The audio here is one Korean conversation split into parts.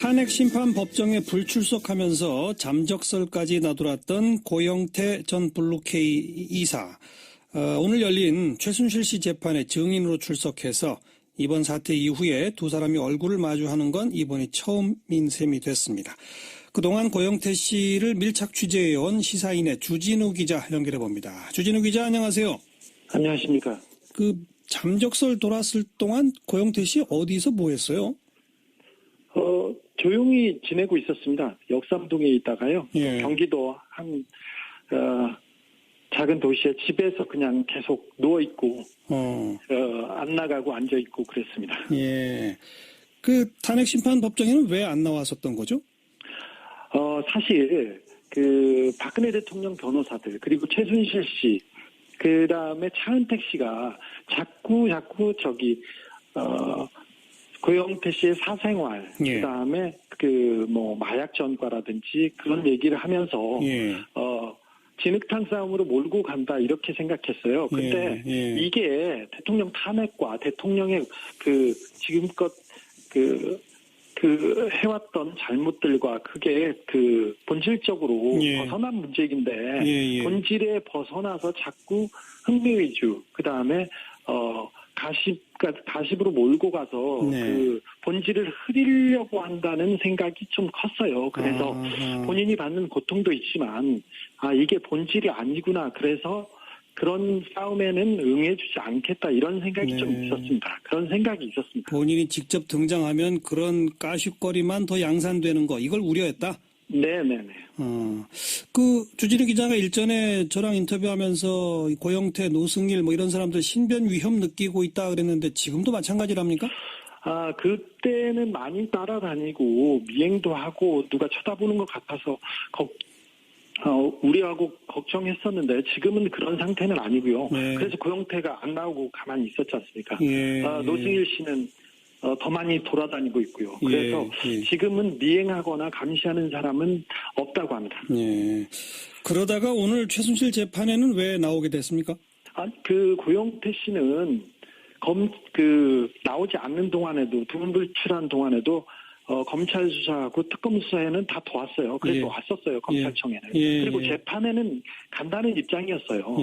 탄핵 심판 법정에 불출석하면서 잠적설까지 나돌았던 고영태 전 블루케이 이사. 오늘 열린 최순실 씨 재판에 증인으로 출석해서 이번 사태 이후에 두 사람이 얼굴을 마주하는 건 이번이 처음인 셈이 됐습니다. 그동안 고영태 씨를 밀착 취재해온 시사인의 주진우 기자 연결해봅니다. 주진우 기자, 안녕하세요. 안녕하십니까. 잠적설 돌았을 동안 고영태 씨 어디서 뭐 했어요? 조용히 지내고 있었습니다. 역삼동에 있다가요. 예. 경기도 한 작은 도시에 집에서 그냥 계속 누워있고 안 나가고 앉아있고 그랬습니다. 예. 탄핵 심판 법정에는 왜 안 나왔었던 거죠? 사실 박근혜 대통령 변호사들 그리고 최순실 씨 그다음에 차은택 씨가 자꾸 고영태 씨의 사생활, 예. 그다음에 마약 전과라든지 그런 얘기를 하면서 예. 진흙탕 싸움으로 몰고 간다 이렇게 생각했어요. 근데 이게 대통령 탄핵과 대통령의 지금껏 해왔던 잘못들과 그게 본질적으로 벗어난 문제인데 본질에 벗어나서 자꾸 흥미 위주, 그다음에 가십으로 몰고 가서 본질을 흐리려고 한다는 생각이 좀 컸어요. 그래서 본인이 받는 고통도 있지만 이게 본질이 아니구나. 그래서 그런 싸움에는 응해주지 않겠다 이런 생각이 좀 있었습니다. 그런 생각이 있었습니다. 본인이 직접 등장하면 그런 까십거리만 더 양산되는 거 이걸 우려했다? 네네네. 주진우 기자가 일전에 저랑 인터뷰하면서 고영태, 노승일 이런 사람들 신변 위험 느끼고 있다 그랬는데 지금도 마찬가지랍니까? 그때는 많이 따라다니고 미행도 하고 누가 쳐다보는 것 같아서 우려하고 걱정했었는데 지금은 그런 상태는 아니고요. 그래서 고영태가 안 나오고 가만히 있었지 않습니까? 노승일 씨는 더 많이 돌아다니고 있고요. 그래서 지금은 미행하거나 감시하는 사람은 없다고 합니다. 그러다가 오늘 최순실 재판에는 왜 나오게 됐습니까? 고영태 씨는 나오지 않는 동안에도 두문불출한 동안에도 검찰 수사하고 특검 수사에는 다 도왔어요. 그래서 왔었어요. 검찰청에는. 그리고 재판에는 간다는 입장이었어요.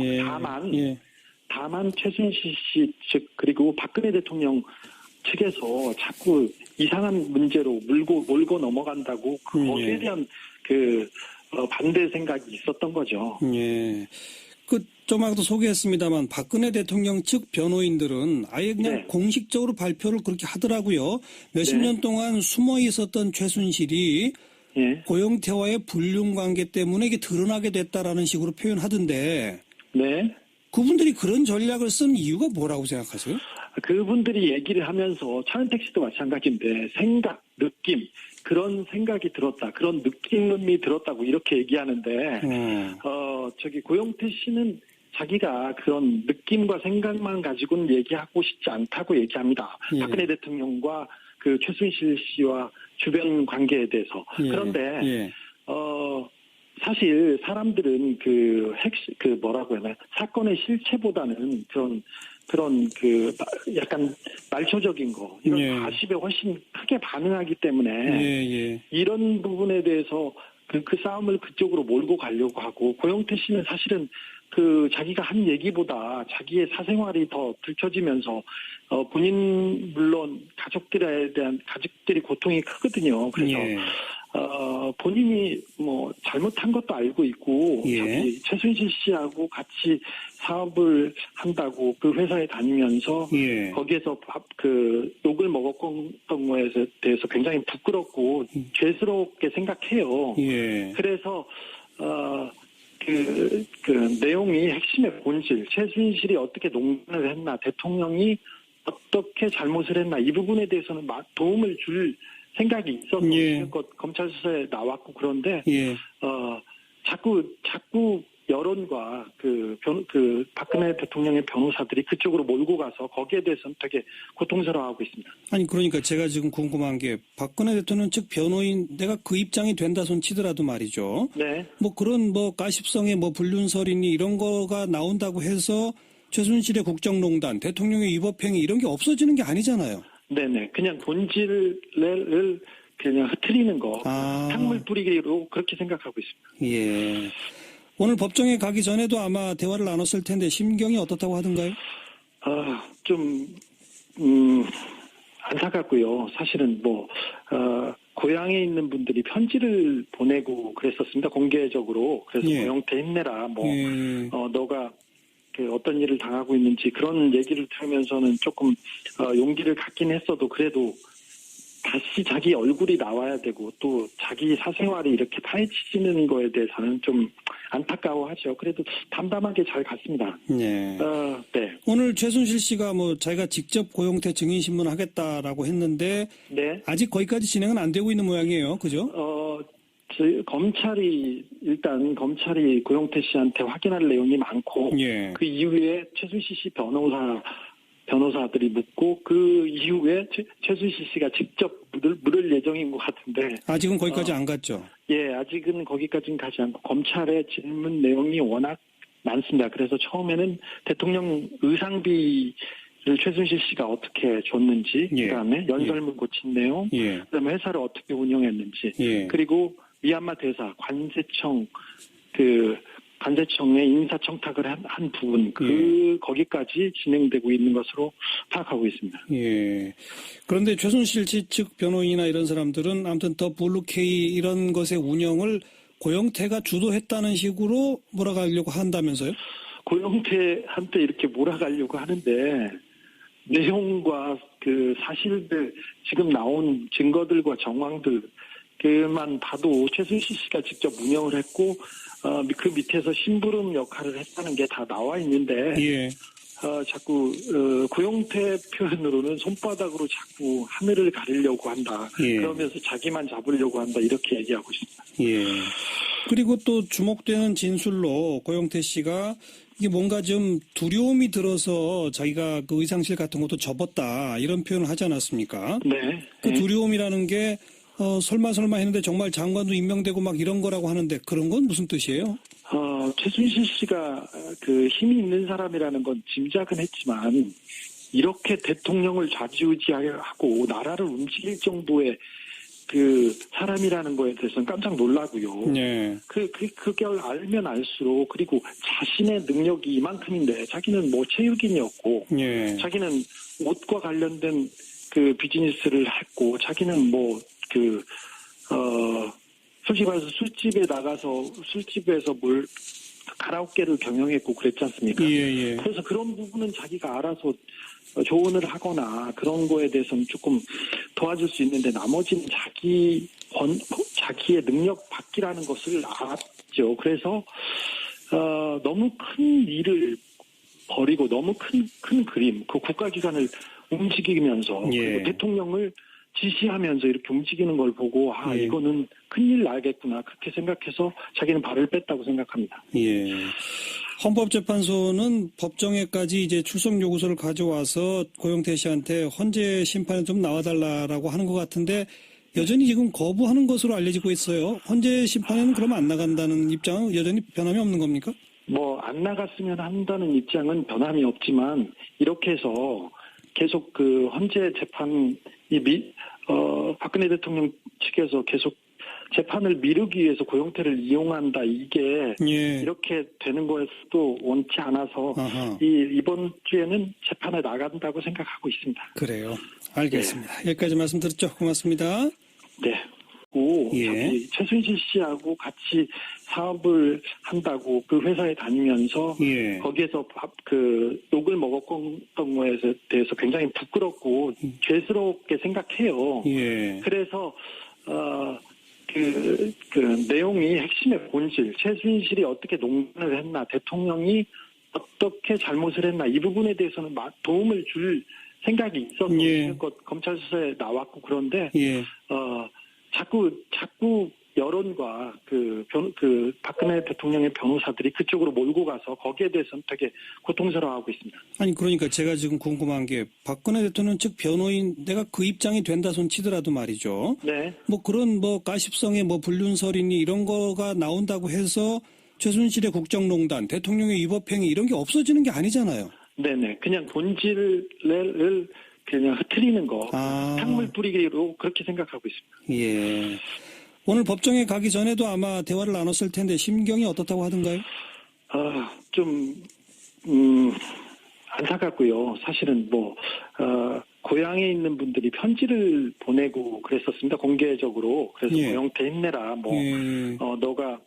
다만 최순실 씨 측 그리고 박근혜 대통령 측에서 자꾸 이상한 문제로 몰고 넘어간다고 거기에 대한 반대 생각이 있었던 거죠. 좀 아까도 소개했습니다만 박근혜 대통령 측 변호인들은 아예 그냥 공식적으로 발표를 그렇게 하더라고요. 몇십 년 동안 숨어 있었던 최순실이 고영태와의 불륜 관계 때문에 이게 드러나게 됐다라는 식으로 표현하던데 그분들이 그런 전략을 쓴 이유가 뭐라고 생각하세요? 그분들이 얘기를 하면서 차은택 씨도 마찬가지인데 생각, 느낌 그런 생각이 들었다. 그런 느낌이 들었다고 이렇게 얘기하는데 고영태 씨는 자기가 그런 느낌과 생각만 가지고는 얘기하고 싶지 않다고 얘기합니다. 박근혜 대통령과 최순실 씨와 주변 관계에 대해서. 그런데 사실 사람들은 뭐라고 해야 되나 사건의 실체보다는 그런 약간 말초적인 거 이런 가십에 훨씬 크게 반응하기 때문에 이런 부분에 대해서 그 싸움을 그쪽으로 몰고 가려고 하고 고영태 씨는 사실은 자기가 한 얘기보다 자기의 사생활이 더 들춰지면서 본인 물론 가족들이 고통이 크거든요. 그래서 본인이 잘못한 것도 알고 있고 최순실 씨하고 같이 사업을 한다고 그 회사에 다니면서 거기에서 욕을 먹었던 거에 대해서 굉장히 부끄럽고 죄스럽게 생각해요. 그래서 내용이 핵심의 본질, 최순실이 어떻게 농단을 했나, 대통령이 어떻게 잘못을 했나 이 부분에 대해서는 도움을 줄 생각이 있어서 검찰 수사에 나왔고 그런데 자꾸 여론과 박근혜 대통령의 변호사들이 그쪽으로 몰고 가서 거기에 대해서는 되게 고통스러워하고 있습니다. 아니 그러니까 제가 지금 궁금한 게 박근혜 대통령 측 변호인 내가 그 입장이 된다 손 치더라도 말이죠. 그런 가십성의 불륜설이니 이런 거가 나온다고 해서 최순실의 국정농단, 대통령의 위법행위 이런 게 없어지는 게 아니잖아요. 네네. 그냥 본질을 그냥 흐트리는 거, 탕물 뿌리기로 그렇게 생각하고 있습니다. 예. 오늘 법정에 가기 전에도 아마 대화를 나눴을 텐데 심경이 어떻다고 하던가요? 좀 안타깝고요. 사실은 고향에 있는 분들이 편지를 보내고 그랬었습니다. 공개적으로. 그래서 고영태 힘내라. 너가 어떤 일을 당하고 있는지 그런 얘기를 들으면서는 조금 용기를 갖긴 했어도 그래도 다시 자기 얼굴이 나와야 되고 또 자기 사생활이 이렇게 파헤치지는 거에 대해서는 좀 안타까워하죠. 그래도 담담하게 잘 갔습니다. 네. 네. 오늘 최순실 씨가 자기가 직접 고영태 증인 신문하겠다라고 했는데 네. 아직 거기까지 진행은 안 되고 있는 모양이에요. 그죠? 검찰이 고영태 씨한테 확인할 내용이 많고 그 이후에 최순실 씨 변호사들이 묻고 그 이후에 최순실 씨가 직접 물을 예정인 것 같은데 아직은 거기까지 안 갔죠? 예, 아직은 거기까지는 가지 않고 검찰의 질문 내용이 워낙 많습니다. 그래서 처음에는 대통령 의상비를 최순실 씨가 어떻게 줬는지 그다음에 연설문 고친 내용 그다음에 회사를 어떻게 운영했는지 그리고 미얀마 대사 관세청에 인사청탁을 한 부분 거기까지 진행되고 있는 것으로 파악하고 있습니다. 예. 그런데 최순실 씨 측 변호인이나 이런 사람들은 아무튼 더 블루케이 이런 것의 운영을 고영태가 주도했다는 식으로 몰아가려고 한다면서요? 고영태한테 이렇게 몰아가려고 하는데 내용과 그 사실들 지금 나온 증거들과 정황들 그만 봐도 최순실 씨가 직접 운영을 했고 그 밑에서 심부름 역할을 했다는 게 다 나와 있는데 자꾸 고영태 표현으로는 손바닥으로 자꾸 하늘을 가리려고 한다. 그러면서 자기만 잡으려고 한다. 이렇게 얘기하고 있습니다. 그리고 또 주목되는 진술로 고영태 씨가 이게 뭔가 좀 두려움이 들어서 자기가 그 의상실 같은 것도 접었다. 이런 표현을 하지 않았습니까? 네. 그 두려움이라는 게 설마 했는데 정말 장관도 임명되고 막 이런 거라고 하는데 그런 건 무슨 뜻이에요? 최순실 씨가 그 힘이 있는 사람이라는 건 짐작은 했지만 이렇게 대통령을 좌지우지하고 나라를 움직일 정도의 그 사람이라는 거에 대해서는 깜짝 놀라고요. 그걸 알면 알수록 그리고 자신의 능력이 이만큼인데 자기는 체육인이었고 자기는 옷과 관련된 그 비즈니스를 했고 자기는 솔직히 말해서 술집에 나가서 술집에서 가라오케를 경영했고 그랬지 않습니까? 그래서 그런 부분은 자기가 알아서 조언을 하거나 그런 거에 대해서는 조금 도와줄 수 있는데 나머지는 자기의 능력 밖이라는 것을 알았죠. 그래서 너무 큰 일을 벌이고 너무 큰 그림, 그 국가기관을 움직이면서 그리고 대통령을 지시하면서 이렇게 움직이는 걸 보고 이거는 큰일 나겠구나 그렇게 생각해서 자기는 발을 뺐다고 생각합니다. 헌법재판소는 법정에까지 이제 출석 요구서를 가져와서 고영태 씨한테 헌재 심판에 좀 나와달라라고 하는 것 같은데 여전히 지금 거부하는 것으로 알려지고 있어요. 헌재 심판에는 그러면 안 나간다는 입장은 여전히 변함이 없는 겁니까? 안 나갔으면 한다는 입장은 변함이 없지만 이렇게 해서 계속 그 헌재 재판이 박근혜 대통령 측에서 계속 재판을 미루기 위해서 고영태를 이용한다. 이게 이렇게 되는 거에서도 원치 않아서 이번 주에는 재판에 나간다고 생각하고 있습니다. 그래요. 알겠습니다. 여기까지 말씀 들었죠. 고맙습니다. 네. 최순실 씨하고 같이 사업을 한다고 그 회사에 다니면서 거기에서 욕을 먹었던 거에 대해서 굉장히 부끄럽고 죄스럽게 생각해요. 그래서 그 내용이 핵심의 본질, 최순실이 어떻게 농단을 했나, 대통령이 어떻게 잘못을 했나 이 부분에 대해서는 도움을 줄 생각이 있어서 검찰 수사에 나왔고 그런데 자꾸 여론과 그 박근혜 대통령의 변호사들이 그쪽으로 몰고 가서 거기에 대해서는 되게 고통스러워하고 있습니다. 아니 그러니까 제가 지금 궁금한 게 박근혜 대통령 측 변호인 내가 그 입장이 된다 손 치더라도 말이죠. 그런 가십성의 불륜설이니 이런 거가 나온다고 해서 최순실의 국정농단, 대통령의 위법행위 이런 게 없어지는 게 아니잖아요. 네네. 그냥 본질을 그냥 흐트리는 거, 탕물 뿌리기로 그렇게 생각하고 있습니다. 예. 오늘 법정에 가기 전에도 아마 대화를 나눴을 텐데 심경이 어떻다고 하던가요? 좀 안타깝고요. 사실은 고향에 있는 분들이 편지를 보내고 그랬었습니다. 공개적으로. 그래서 고영태 힘내라. 너가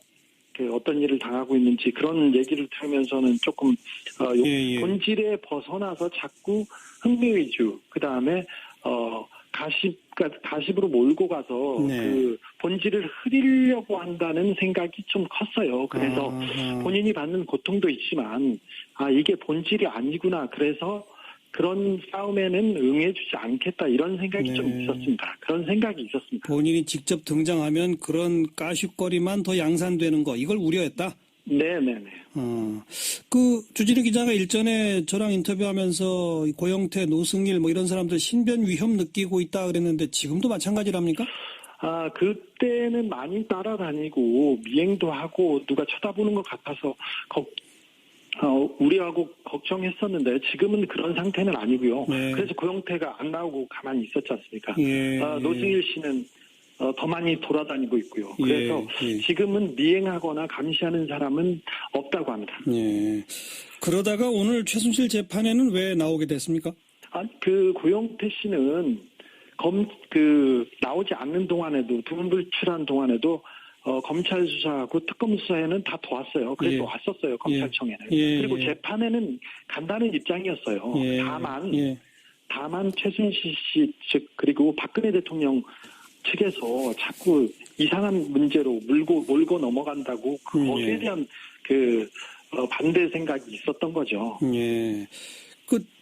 어떤 일을 당하고 있는지 그런 얘기를 들으면서는 조금 본질에 벗어나서 자꾸 흥미 위주, 그 다음에 가십으로 몰고 가서 그 본질을 흐리려고 한다는 생각이 좀 컸어요. 그래서 본인이 받는 고통도 있지만 이게 본질이 아니구나. 그래서 그런 싸움에는 응해주지 않겠다 이런 생각이 좀 있었습니다. 그런 생각이 있었습니다. 본인이 직접 등장하면 그런 까쉿거리만 더 양산되는 거 이걸 우려했다? 네네네. 주진우 기자가 일전에 저랑 인터뷰하면서 고영태, 노승일 이런 사람들 신변 위험 느끼고 있다 그랬는데 지금도 마찬가지랍니까? 그때는 많이 따라다니고 미행도 하고 누가 쳐다보는 것 같아서 우려하고 걱정했었는데 지금은 그런 상태는 아니고요. 그래서 고영태가 안 나오고 가만히 있었지 않습니까? 노승일 씨는 더 많이 돌아다니고 있고요. 그래서 지금은 미행하거나 감시하는 사람은 없다고 합니다. 그러다가 오늘 최순실 재판에는 왜 나오게 됐습니까? 고영태 씨는 나오지 않는 동안에도 두문불출한 동안에도 검찰 수사하고 특검 수사에는 다 도왔어요. 그래서 왔었어요. 검찰청에는. 그리고 재판에는 간다는 입장이었어요. 다만 최순실 씨 측 그리고 박근혜 대통령 측에서 자꾸 이상한 문제로 몰고 넘어간다고 거기에 대한 반대 생각이 있었던 거죠.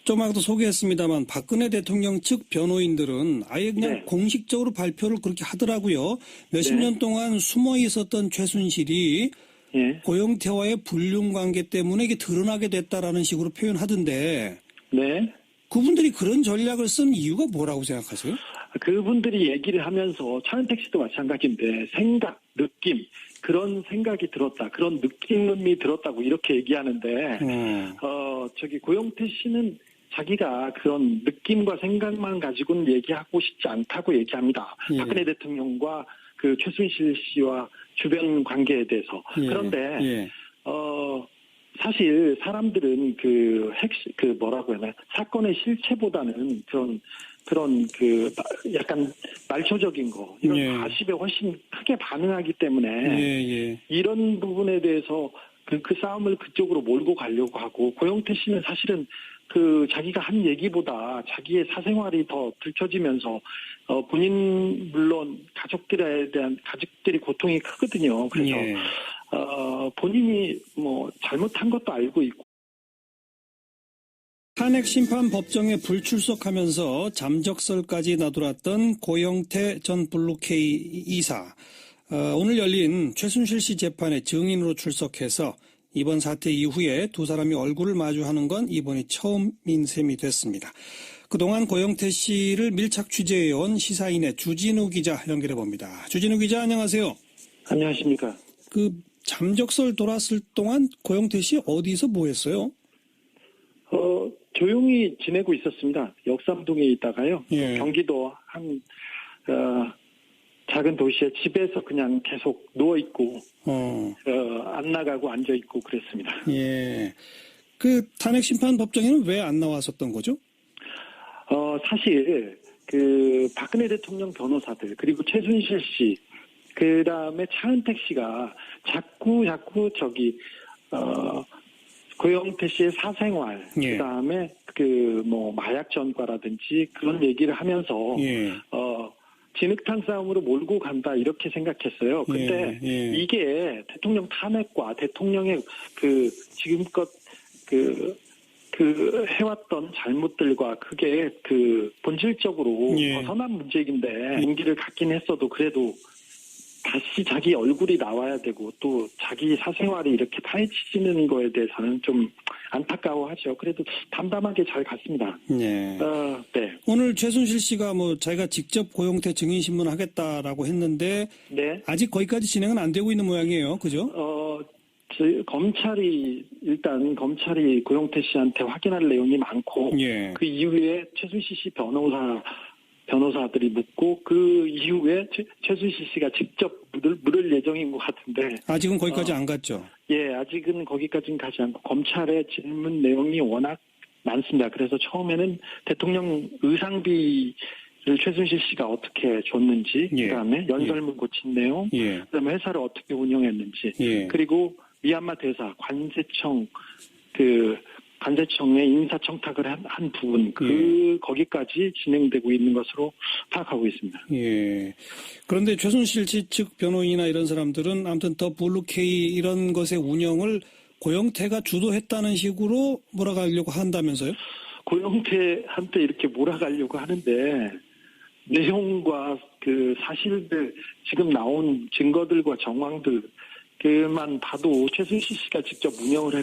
좀 아까도 소개했습니다만 박근혜 대통령 측 변호인들은 아예 그냥 공식적으로 발표를 그렇게 하더라고요. 몇십 년 동안 숨어 있었던 최순실이 고영태와의 불륜 관계 때문에 이게 드러나게 됐다라는 식으로 표현하던데 그분들이 그런 전략을 쓴 이유가 뭐라고 생각하세요? 그분들이 얘기를 하면서 차은택 씨도 마찬가지인데 생각, 느낌 그런 생각이 들었다. 그런 느낌이 들었다고 이렇게 얘기하는데 고영태 씨는 자기가 그런 느낌과 생각만 가지고는 얘기하고 싶지 않다고 얘기합니다. 박근혜 대통령과 최순실 씨와 주변 관계에 대해서. 그런데 사실 사람들은 뭐라고 해야 되나 사건의 실체보다는 그런 약간 말초적인 거 이런 가십에 훨씬 크게 반응하기 때문에 이런 부분에 대해서 그 싸움을 그쪽으로 몰고 가려고 하고 고영태 씨는 사실은 자기가 한 얘기보다 자기의 사생활이 더 들춰지면서 본인 물론 가족들이 고통이 크거든요. 그래서 본인이 잘못한 것도 알고 있고. 탄핵 심판 법정에 불출석하면서 잠적설까지 나돌았던 고영태 전 블루케이 이사. 오늘 열린 최순실 씨 재판에 증인으로 출석해서 이번 사태 이후에 두 사람이 얼굴을 마주하는 건 이번이 처음인 셈이 됐습니다. 그동안 고영태 씨를 밀착 취재해온 시사인의 주진우 기자 연결해 봅니다. 주진우 기자 안녕하세요. 안녕하십니까. 잠적설 돌았을 동안 고영태 씨 어디서 뭐 했어요? 조용히 지내고 있었습니다. 역삼동에 있다가요. 경기도 한 작은 도시에 집에서 그냥 계속 누워 있고 안 나가고 앉아 있고 그랬습니다. 탄핵 심판 법정에는 왜 안 나왔었던 거죠? 사실 박근혜 대통령 변호사들 그리고 최순실 씨 그다음에 차은택 씨가 자꾸 고영태 씨의 사생활, 그다음에 마약 전과라든지 그런 얘기를 하면서 진흙탕 싸움으로 몰고 간다 이렇게 생각했어요. 근데 이게 대통령 탄핵과 대통령의 지금껏 해왔던 잘못들과 그게 본질적으로 벗어난 문제인데 용기를 갖긴 했어도 그래도 다시 자기 얼굴이 나와야 되고 또 자기 사생활이 이렇게 파헤치지는 거에 대해서는 좀 안타까워하죠. 그래도 담담하게 잘 갔습니다. 오늘 최순실 씨가 자기가 직접 고영태 증인 신문 하겠다라고 했는데 아직 거기까지 진행은 안 되고 있는 모양이에요. 그죠? 검찰이 고영태 씨한테 확인할 내용이 많고 그 이후에 최순실 씨 변호사들이 묻고 그 이후에 최순실 씨가 직접 물을 예정인 것 같은데 아직은 거기까지 안 갔죠? 예, 아직은 거기까지는 가지 않고 검찰의 질문 내용이 워낙 많습니다. 그래서 처음에는 대통령 의상비를 최순실 씨가 어떻게 줬는지, 그다음에 연설문 고친 내용, 그다음에 회사를 어떻게 운영했는지, 그리고 미얀마 대사 관세청에 인사청탁을 한 부분, 거기까지 진행되고 있는 것으로 파악하고 있습니다. 예. 그런데 최순실 씨 측 변호인이나 이런 사람들은 아무튼 더 블루케이 이런 것의 운영을 고영태가 주도했다는 식으로 몰아가려고 한다면서요? 고영태한테 이렇게 몰아가려고 하는데, 내용과 그 사실들, 지금 나온 증거들과 정황들, 그만 봐도 최순실 씨가 직접 운영을